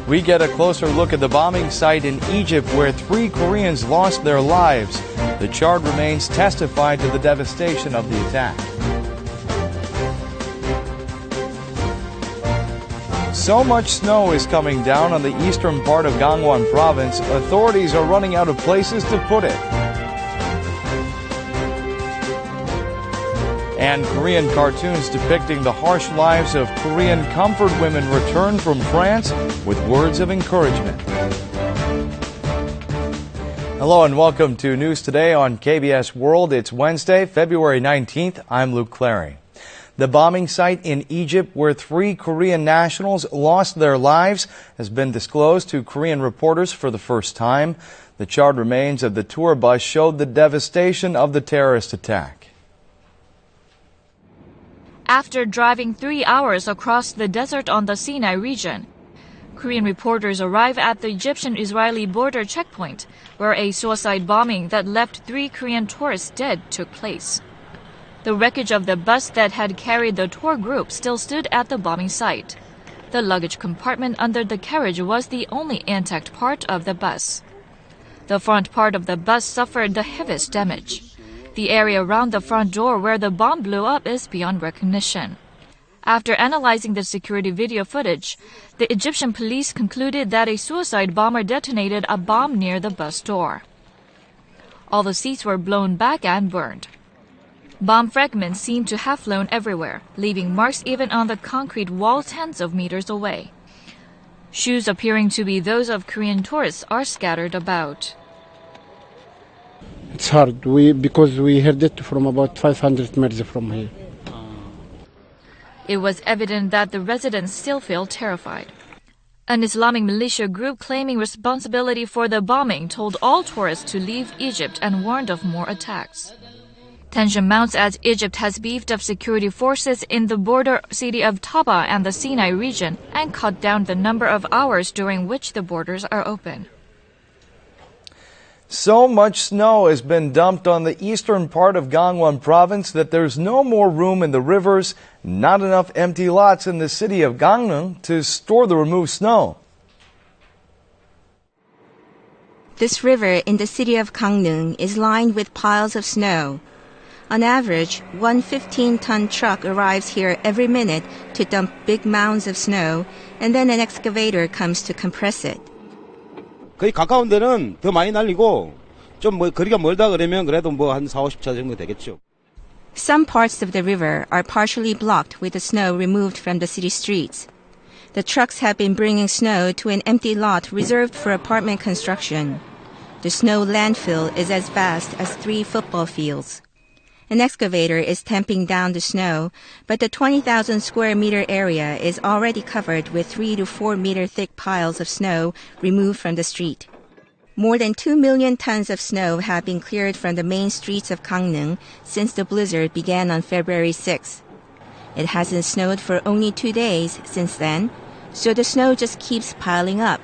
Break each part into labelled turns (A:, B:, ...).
A: We get a closer look at the bombing site in Egypt where 3 Koreans lost their lives. The charred remains testified to the devastation of the attack. So much snow is coming down on the eastern part of Gangwon province, authorities are running out of places to put it. And Korean cartoons depicting the harsh lives of Korean comfort women return from France with words of encouragement. Hello and welcome to News Today on KBS World. It's Wednesday, February 19th. I'm Luke Clary. The bombing site in Egypt where 3 Korean nationals lost their lives has been disclosed to Korean reporters for the first time. The charred remains of the tour bus showed the devastation of the terrorist attack.
B: After driving 3 hours across the desert on the Sinai region, Korean reporters arrive at the Egyptian-Israeli border checkpoint, where a suicide bombing that left 3 Korean tourists dead took place. The wreckage of the bus that had carried the tour group still stood at the bombing site. The luggage compartment under the carriage was the only intact part of the bus. The front part of the bus suffered the heaviest damage. The area around the front door where the bomb blew up is beyond recognition. After analyzing the security video footage, the Egyptian police concluded that a suicide bomber detonated a bomb near the bus door. All the seats were blown back and burned. Bomb fragments seemed to have flown everywhere, leaving marks even on the concrete wall tens of meters away. Shoes appearing to be those of Korean tourists are scattered about.
C: It's hard because we heard it from about 500 meters from here.
B: It was evident that the residents still feel terrified. An Islamic militia group claiming responsibility for the bombing told all tourists to leave Egypt and warned of more attacks. Tension mounts as Egypt has beefed up security forces in the border city of Taba and the Sinai region and cut down the number of hours during which the borders are open.
A: So much snow has been dumped on the eastern part of Gangwon province that there's no more room in the rivers, not enough empty lots in the city of Gangneung to store the removed snow.
D: This river in the city of Gangneung is lined with piles of snow. On average, one 15-ton truck arrives here every minute to dump big mounds of snow, and then an excavator comes to compress it.
E: 거의 가까운 데는 더 많이 날리고 좀 거리가 멀다 그러면 그래도 한 40, 50차 정도 되겠죠.
D: Some parts of the river are partially blocked with the snow removed from the city streets. The trucks have been bringing snow to an empty lot reserved for apartment construction. The snow landfill is as vast as 3 football fields. An excavator is tamping down the snow, but the 20,000 square meter area is already covered with 3 to 4 meter thick piles of snow removed from the street. More than 2 million tons of snow have been cleared from the main streets of Gangneung since the blizzard began on February 6. It hasn't snowed for only 2 days since then, so the snow just keeps piling up.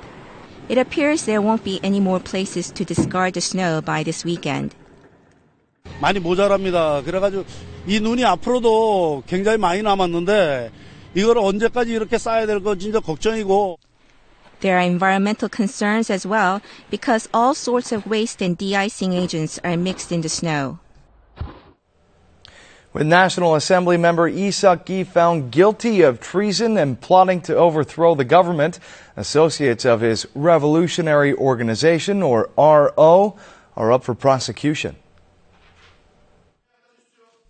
D: It appears there won't be any more places to discard the snow by this weekend.
E: 많이 모자랍니다. 그래가지고 이 눈이 앞으로도 굉장히 많이 남았는데 이걸 언제까지 이렇게 쌓아야 될 거 진짜 걱정이고.
D: There are environmental concerns as well because all sorts of waste and de-icing agents are mixed in the snow.
A: With National Assembly member Lee Seok-gi found guilty of treason and plotting to overthrow the government, associates of his revolutionary organization, or RO, are up for prosecution.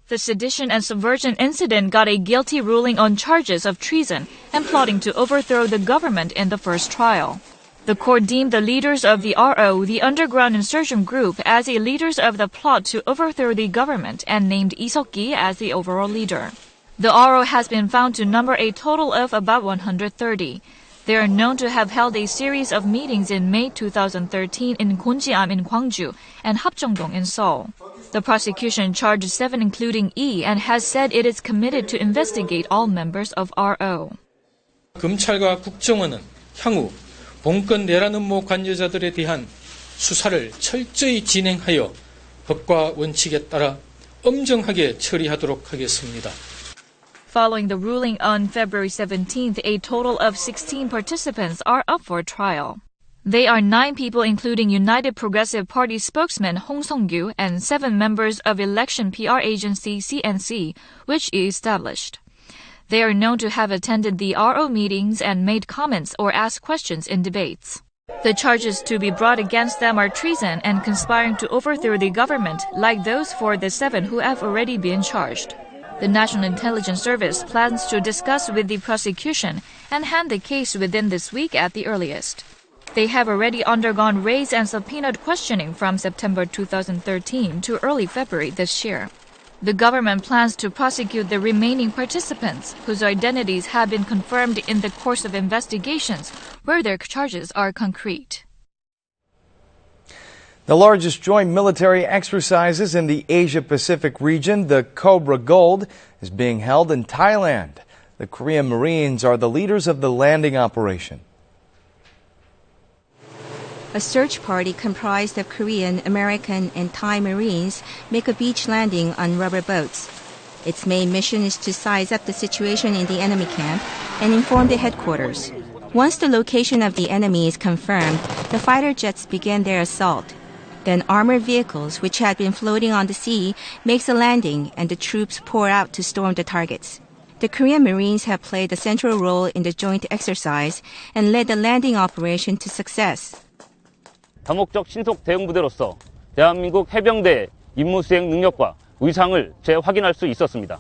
B: The sedition and subversion incident got a guilty ruling on charges of treason and plotting to overthrow the government in the first trial. The court deemed the leaders of the RO, the underground insurgent group, as the leaders of the plot to overthrow the government and named Lee Seok-gi as the overall leader. The RO has been found to number a total of about 130. They are known to have held a series of meetings in May 2013 in Gonjiam in Gwangju and Hapjeongdong in Seoul. The prosecution charged 7 including E and has said it is committed to investigate all members of RO.
F: 검찰과 국정원은 향후 봉건 내란 음모 관여자들에 대한 수사를 철저히 진행하여 법과 원칙에 따라 엄정하게 처리하도록 하겠습니다.
B: Following the ruling on February 17th, a total of 16 participants are up for trial. They are 9 people including United Progressive Party spokesman Hong Song-gyu and 7 members of election PR agency CNC, which is established. They are known to have attended the RO meetings and made comments or asked questions in debates. The charges to be brought against them are treason and conspiring to overthrow the government, like those for the 7 who have already been charged. The National Intelligence Service plans to discuss with the prosecution and hand the case within this week at the earliest. They have already undergone raids and subpoenaed questioning from September 2013 to early February this year. The government plans to prosecute the remaining participants, whose identities have been confirmed in the course of investigations, where their charges are concrete.
A: The largest joint military exercises in the Asia-Pacific region, the Cobra Gold, is being held in Thailand. The Korean Marines are the leaders of the landing operation.
D: A search party comprised of Korean, American, and Thai Marines make a beach landing on rubber boats. Its main mission is to size up the situation in the enemy camp and inform the headquarters. Once the location of the enemy is confirmed, the fighter jets begin their assault. Then armored vehicles, which had been floating on the sea, makes a landing and the troops pour out to storm the targets. The Korean Marines have played a central role in the joint exercise and led the landing operation to success.
G: 다목적 신속 대응 부대로서 대한민국 해병대의 임무 수행 능력과 위상을 재확인할 수 있었습니다.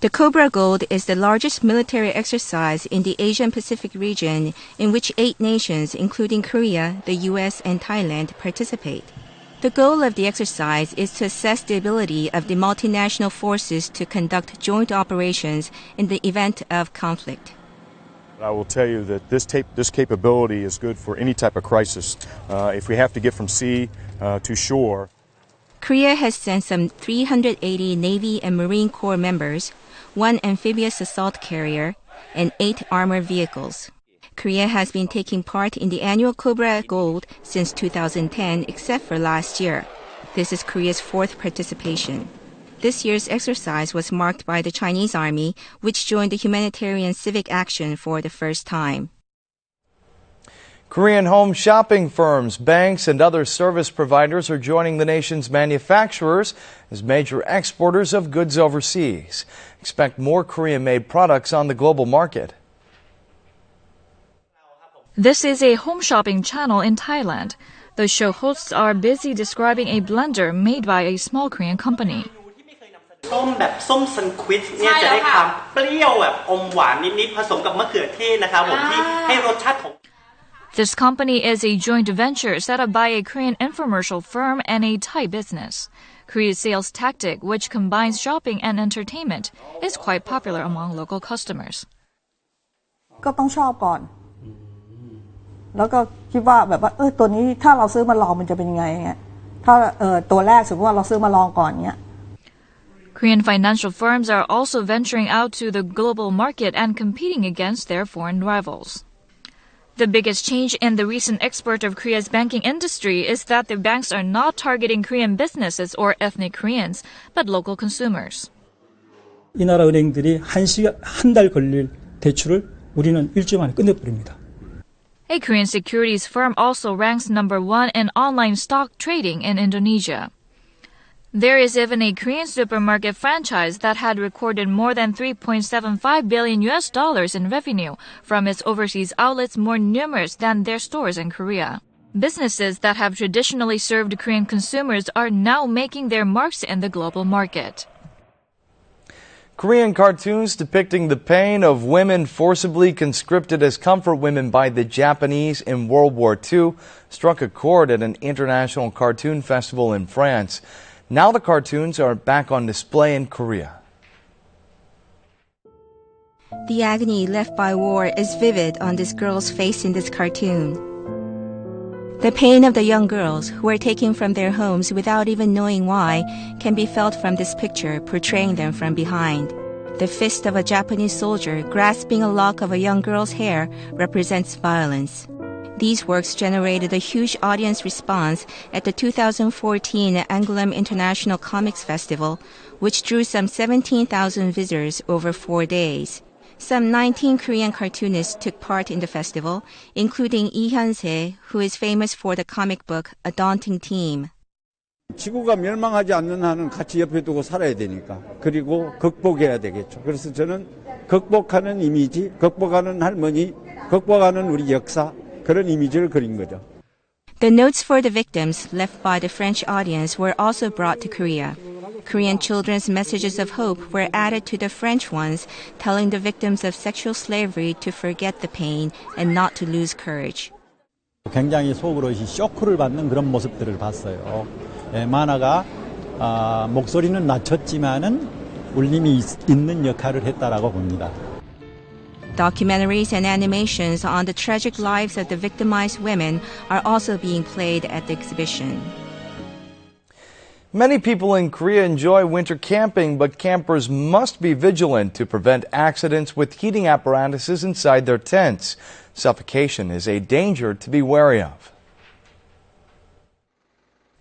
D: The Cobra Gold is the largest military exercise in the Asian Pacific region in which 8 nations, including Korea, the US, and Thailand, participate. The goal of the exercise is to assess the ability of the multinational forces to conduct joint operations in the event of conflict.
H: I will tell you that this capability is good for any type of crisis. If we have to get from sea to shore.
D: Korea has sent some 380 Navy and Marine Corps members, 1 amphibious assault carrier, and 8 armored vehicles. Korea has been taking part in the annual Cobra Gold since 2010, except for last year. This is Korea's 4th participation. This year's exercise was marked by the Chinese Army, which joined the humanitarian civic action for the first time.
A: Korean home shopping firms, banks, and other service providers are joining the nation's manufacturers as major exporters of goods overseas. Expect more Korean-made products on the global market.
B: This is a home shopping channel in Thailand. The show hosts are busy describing a blender made by a small Korean company.
I: ส้มแบบส้มซันควิสเนี่ยจะได้ความเปรี้ยวแบบอมหวานนิดๆผสมกับมะเขือเทศนะครับผมที่ให้รสชาติของ
B: This company is a joint venture set up by a Korean infomercial firm and a Thai business. Korea's sales tactic, which combines shopping and entertainment, is quite popular among local customers.
J: ก็ต้องชอบก่อนแล้วก็คิดว่าแบบว่าตัวนี้ถ้าเราซื้อมาลองมันจะเป็นยังไงเงี้ยถ้าตัวแรกสมมติว่าเราซื้อมาลองก่อนเงี้ย
B: Korean financial firms are also venturing out to the global market and competing against their foreign rivals. The biggest change in the recent export of Korea's banking industry is that the banks are not targeting Korean businesses or ethnic Koreans, but local consumers.
K: 이 나라 은행들이 한 달 걸릴 대출을 우리는 일주일 만에 끝내버립니다.
B: A Korean securities firm also ranks number 1 in online stock trading in Indonesia. There is even a Korean supermarket franchise that had recorded more than $3.75 billion in revenue from its overseas outlets, more numerous than their stores in Korea. Businesses that have traditionally served Korean consumers are now making their marks in the global market.
A: Korean cartoons depicting the pain of women forcibly conscripted as comfort women by the Japanese in World War II struck a chord at an international cartoon festival in France. Now the cartoons are back on display in Korea.
D: The agony left by war is vivid on this girl's face in this cartoon. The pain of the young girls who are taken from their homes without even knowing why can be felt from this picture portraying them from behind. The fist of a Japanese soldier grasping a lock of a young girl's hair represents violence. These works generated a huge audience response at the 2014 Angoulême International Comics Festival, which drew some 17,000 visitors over 4 days. Some 19 Korean cartoonists took part in the festival, including Lee Hyun-se, who is famous for the comic book A Daunting Team.
L: 지구가 멸망하지 않는 한은 같이 옆에 두고 살아야 되니까. 그리고 극복해야 되겠죠. 그래서 저는 극복하는 이미지, 극복하는 할머니, 극복하는 우리 역사, 그런 이미지를 그린 거죠.
D: The notes for the victims left by the French audience were also brought to Korea. Korean children's messages of hope were added to the French ones, telling the victims of sexual slavery to forget the pain and not to lose courage.
M: 굉장히 속으로 쇼크를 받는 그런 모습들을 봤어요. 만화가 목소리는 낮췄지만은 울림이 있는 역할을 했다라고 봅니다.
D: Documentaries and animations on the tragic lives of the victimized women are also being played at the exhibition.
A: Many people in Korea enjoy winter camping, but campers must be vigilant to prevent accidents with heating apparatuses inside their tents. Suffocation is a danger to be wary of.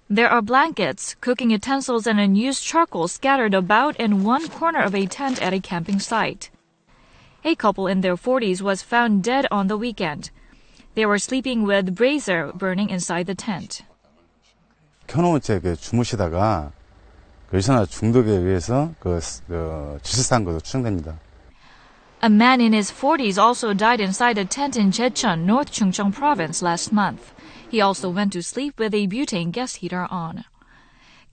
B: There are blankets, cooking utensils, and unused charcoal scattered about in one corner of a tent at a camping site. A couple in their 40s was found dead on the weekend. They were sleeping with brazier burning inside the tent.
N: 켜놓은 채 주무시다가 일산화 중독에 의해서 지실사한 것으로 추정됩니다.
B: A man in his 40s also died inside a tent in Jecheon, North Chungcheong Province last month. He also went to sleep with a butane gas heater on.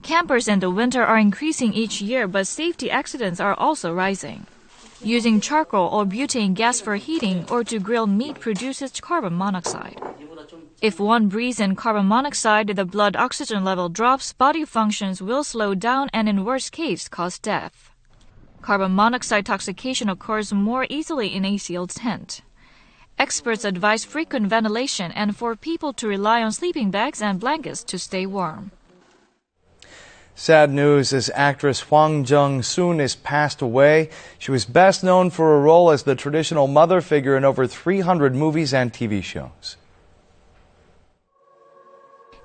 B: Campers in the winter are increasing each year, but safety accidents are also rising. Using charcoal or butane gas for heating or to grill meat produces carbon monoxide. If one breathes in carbon monoxide, the blood oxygen level drops, body functions will slow down, and in worst case, cause death. Carbon monoxide toxication occurs more easily in a sealed tent. Experts advise frequent ventilation and for people to rely on sleeping bags and blankets to stay warm.
A: Sad news as actress Hwang Jung-soon has passed away. She was best known for her role as the traditional mother figure in over 300 movies and TV shows.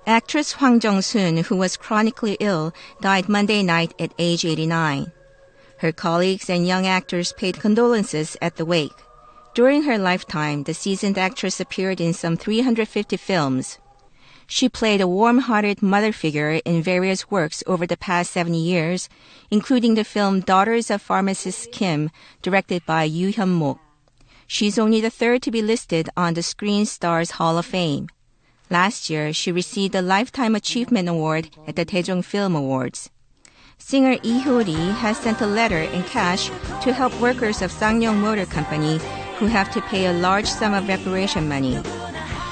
D: Actress Hwang Jung-soon, who was chronically ill, died Monday night at age 89. Her colleagues and young actors paid condolences at the wake. During her lifetime, the seasoned actress appeared in some 350 films. She played a warm-hearted mother figure in various works over the past 70 years, including the film Daughters of Pharmacist Kim, directed by Yoo Hyun-mok. She's only the third to be listed on the Screen Stars Hall of Fame. Last year, she received the Lifetime Achievement Award at the Daejeong Film Awards. Singer Lee Hyo-ri has sent a letter in cash to help workers of Ssangyong Motor Company who have to pay a large sum of reparation money.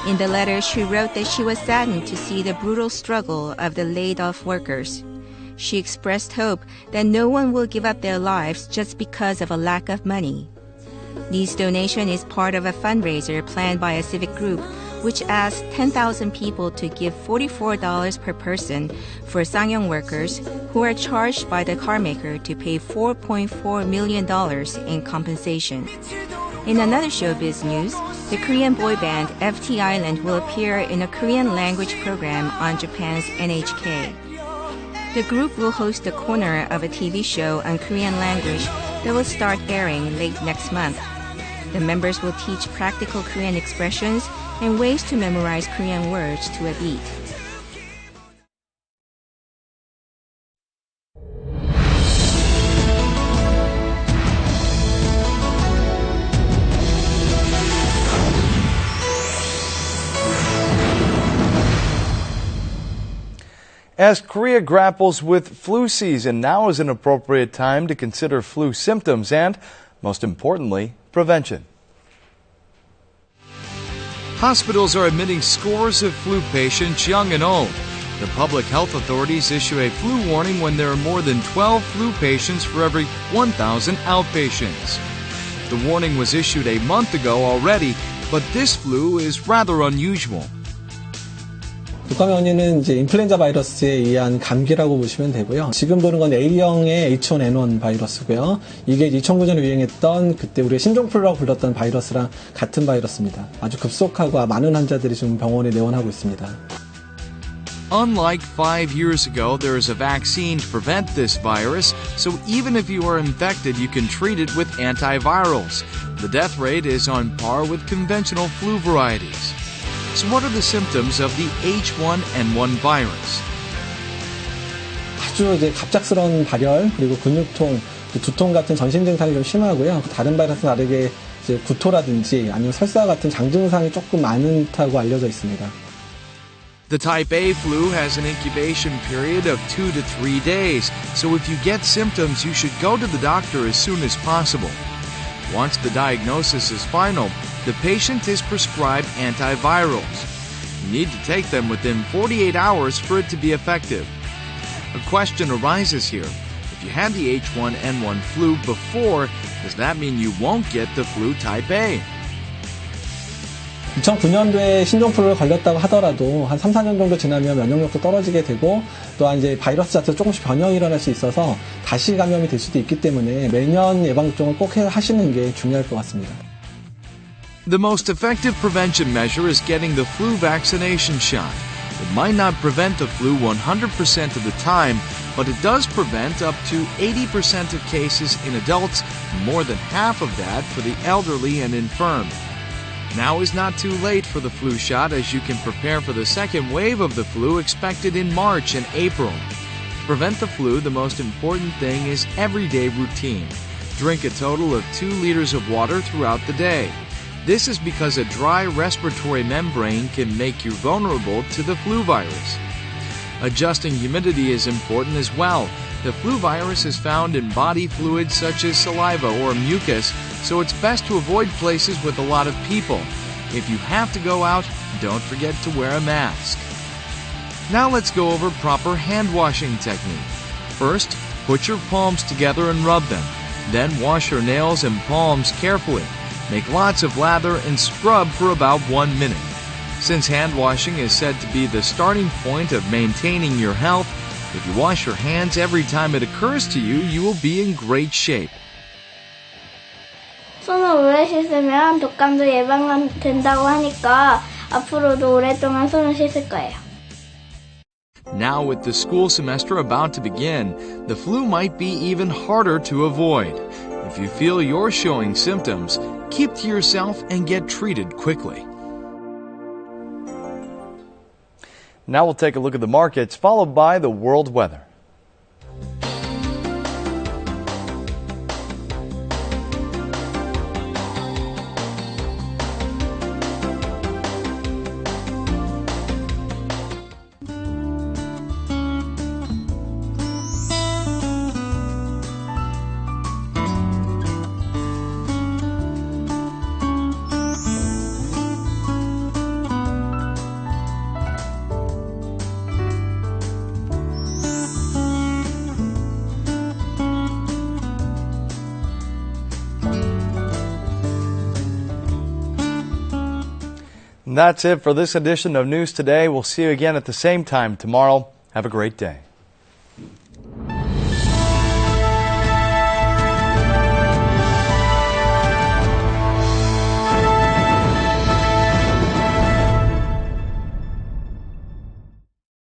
D: In the letter, she wrote that she was saddened to see the brutal struggle of the laid-off workers. She expressed hope that no one will give up their lives just because of a lack of money. Lee's donation is part of a fundraiser planned by a civic group which asked 10,000 people to give $44 per person for Ssangyong workers who are charged by the carmaker to pay $4.4 million in compensation. In another showbiz news, the Korean boy band FT Island will appear in a Korean language program on Japan's NHK. The group will host a corner of a TV show on Korean language that will start airing late next month. The members will teach practical Korean expressions and ways to memorize Korean words to a beat.
A: As Korea grapples with flu season, now is an appropriate time to consider flu symptoms and, most importantly, prevention. Hospitals are admitting scores of flu patients, young and old. The public health authorities issue a flu warning when there are more than 12 flu patients for every 1,000 outpatients. The warning was issued a month ago already, but this flu is rather unusual.
O: 독감 원인은 이제 인플루엔자 바이러스에 의한 감기라고 보시면 되고요. 지금 보는 건 A형의 H1N1 바이러스고요. 이게 2009년에 유행했던 그때 우리가 신종플루라고 불렀던 바이러스랑 같은 바이러스입니다. 아주 급속하고 많은 환자들이 지금 병원에 내원하고 있습니다.
A: Unlike 5 years ago, there is a vaccine to prevent this virus, so even if you are infected, you can treat it with antivirals. The death rate is on par with conventional flu varieties. So what are the symptoms of the H1N1 virus?
O: 아주 이제 갑작스러운 발열, 그리고 근육통, 두통 같은 전신 증상이 좀 심하고요. 다른 바이러스와 다르게 이제 구토라든지 아니면 설사 같은 장 증상이 조금 많다고 알려져 있습니다.
A: The type A flu has an incubation period of 2 to 3 days, so if you get symptoms, you should go to the doctor as soon as possible. Once the diagnosis is final, the patient is prescribed antivirals. You need to take them within 48 hours for it to be effective. A question arises here. If you had the H1N1 flu before, does that mean you won't get the flu type A?
O: 2009년도에 신종플루를 걸렸다고 하더라도 한 3, 4년 정도 지나면 면역력도 떨어지게 되고 또한 이제 바이러스 자체도 조금씩 변형이 일어날 수 있어서 다시 감염이 될 수도 있기 때문에 매년 예방접종을 꼭 하시는 게 중요할 것 같습니다.
A: The most effective prevention measure is getting the flu vaccination shot. It might not prevent the flu 100% of the time, but it does prevent up to 80% of cases in adults, and more than half of that for the elderly and infirm. Now is not too late for the flu shot, as you can prepare for the second wave of the flu expected in March and April. To prevent the flu, the most important thing is everyday routine. Drink a total of 2 liters of water throughout the day. This is because a dry respiratory membrane can make you vulnerable to the flu virus. Adjusting humidity is important as well. The flu virus is found in body fluids such as saliva or mucus, so it's best to avoid places with a lot of people. If you have to go out, don't forget to wear a mask. Now let's go over proper hand washing technique. First, put your palms together and rub them. Then wash your nails and palms carefully. Make lots of lather and scrub for about 1 minute. Since hand washing is said to be the starting point of maintaining your health, if you wash your hands every time it occurs to you, you will be in great shape.
P: 손을 오래 씻으면 독감도 예방된다고 하니까 앞으로도 오랫동안 손을 씻을 거예요.
A: Now with the school semester about to begin, the flu might be even harder to avoid. If you feel you're showing symptoms, keep to yourself and get treated quickly. Now we'll take a look at the markets, followed by the world weather. And that's it for this edition of News Today. We'll see you again at the same time tomorrow. Have a great day.